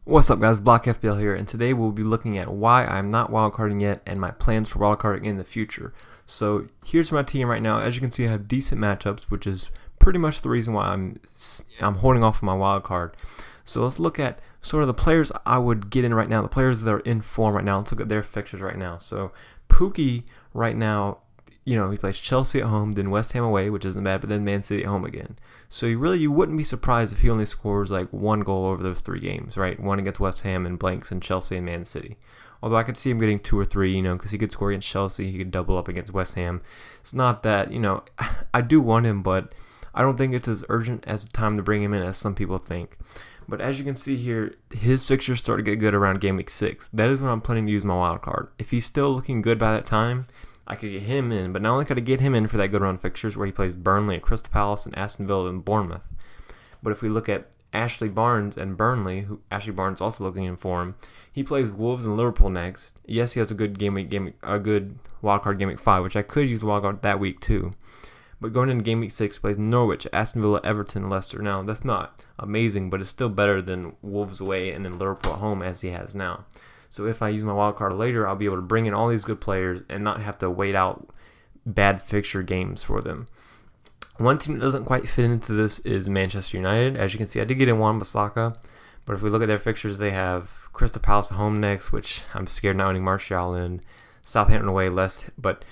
What's up guys, Block FPL here, and today we'll be looking at why I'm not wildcarding yet and my plans for wildcarding in the future. So here's my team right now. As you can see, I have decent matchups, which is pretty much the reason why I'm holding off on my wildcard. So let's look at sort of the players I would get in right now, the players that are in form right now. Let's look at their fixtures right now. So Pooky right now, he plays Chelsea at home, then West Ham away, which isn't bad, but then Man City at home again. So you wouldn't be surprised if he only scores like one goal over those 3 games, right? One against West Ham and blanks in Chelsea and Man City. Although I could see him getting 2 or 3, because he could score against Chelsea, he could double up against West Ham. It's not that, I do want him, but I don't think it's as urgent as time to bring him in as some people think. But as you can see here, his fixtures start to get good around game week 6. That is when I'm planning to use my wild card. If he's still looking good by that time, I could get him in, but not only could I get him in for that good run fixtures where he plays Burnley, Crystal Palace, and Aston Villa and Bournemouth. But if we look at Ashley Barnes and Burnley, who Ashley Barnes also looking in form, he plays Wolves and Liverpool next. Yes, he has a good a good wildcard game week 5, which I could use the wildcard that week too. But going into game week 6, he plays Norwich, Aston Villa, Everton, Leicester. Now that's not amazing, but it's still better than Wolves away and then Liverpool at home as he has now. So if I use my wild card later, I'll be able to bring in all these good players and not have to wait out bad fixture games for them. One team that doesn't quite fit into this is Manchester United. As you can see, I did get in Wan-Bissaka, but if we look at their fixtures, they have Crystal Palace at home next, which I'm scared not owning Martial, and Southampton away less. But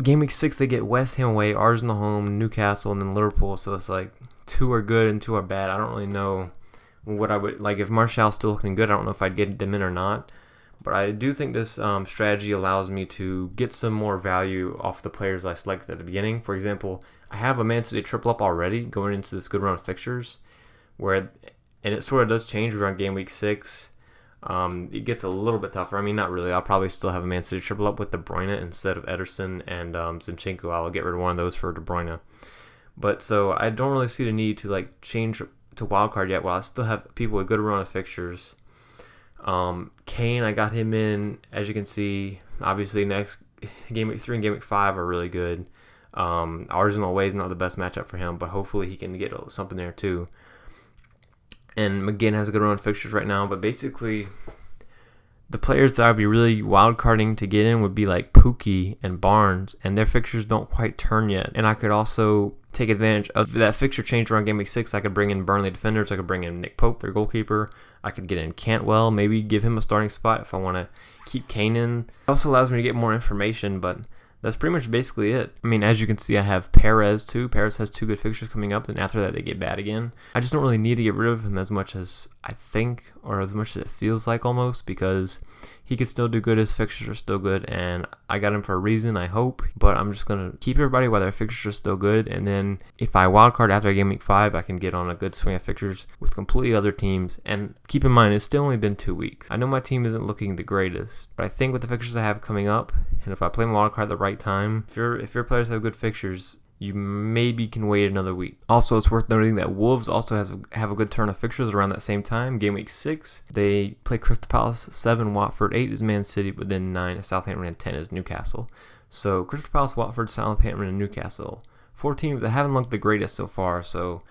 game week 6 they get West Ham away, Arsenal home, Newcastle, and then Liverpool. So it's like 2 are good and 2 are bad. I don't really know what I would like. If Martial's still looking good, I don't know if I'd get them in or not, but I do think this strategy allows me to get some more value off the players I selected at the beginning. For example, I have a Man City triple up already going into this good run of fixtures, and it sort of does change around game week 6. It gets a little bit tougher. I mean, not really. I'll probably still have a Man City triple up with De Bruyne instead of Ederson and Zinchenko. I'll get rid of one of those for De Bruyne. But so I don't really see the need to change to wildcard yet, while I still have people with good run of fixtures. Kane, I got him in. As you can see, obviously next game week 3 and game week 5 are really good. Arsenal away is not the best matchup for him, but hopefully he can get something there too. And McGinn has a good run of fixtures right now, but basically the players that I'd be really wildcarding to get in would be like Pooky and Barnes, and their fixtures don't quite turn yet. And I could also take advantage of that fixture change around game week 6. I could bring in Burnley defenders. I could bring in Nick Pope, their goalkeeper. I could get in Cantwell, maybe give him a starting spot if I want to keep Kane in. It also allows me to get more information, but that's pretty much basically it. I mean, as you can see, I have Perez too. Perez has 2 good fixtures coming up, and after that they get bad again. I just don't really need to get rid of him as much as I think, or as much as it feels like almost, because he could still do good. His fixtures are still good, and I got him for a reason, I hope. But I'm just going to keep everybody while their fixtures are still good, and then if I wildcard after game week 5, I can get on a good swing of fixtures with completely other teams. And keep in mind, it's still only been 2 weeks. I know my team isn't looking the greatest, but I think with the fixtures I have coming up, and if I play my wildcard at the right time, if your players have good fixtures, you maybe can wait another week. Also, it's worth noting that Wolves also have a good turn of fixtures around that same time. Game week 6, they play Crystal Palace, 7 Watford, 8 is Man City, but then 9 is Southampton, and 10 is Newcastle. So Crystal Palace, Watford, Southampton, and Newcastle. 4 teams that haven't looked the greatest so far, so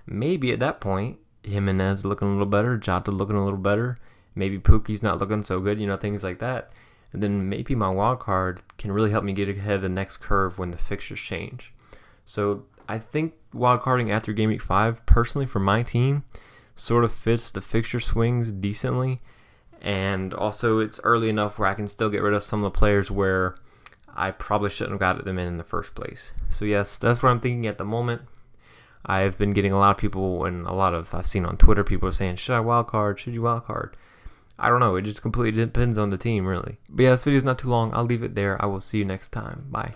maybe at that point, Jimenez looking a little better, Jota looking a little better, maybe Pooky's not looking so good, things like that. And then maybe my wild card can really help me get ahead of the next curve when the fixtures change. So I think wildcarding after game week 5, personally for my team, sort of fits the fixture swings decently. And also it's early enough where I can still get rid of some of the players where I probably shouldn't have got them in the first place. So yes, that's what I'm thinking at the moment. I've been getting a lot of people, and I've seen on Twitter, people are saying, should I wildcard? Should you wildcard? I don't know. It just completely depends on the team, really. But yeah, this video is not too long. I'll leave it there. I will see you next time. Bye.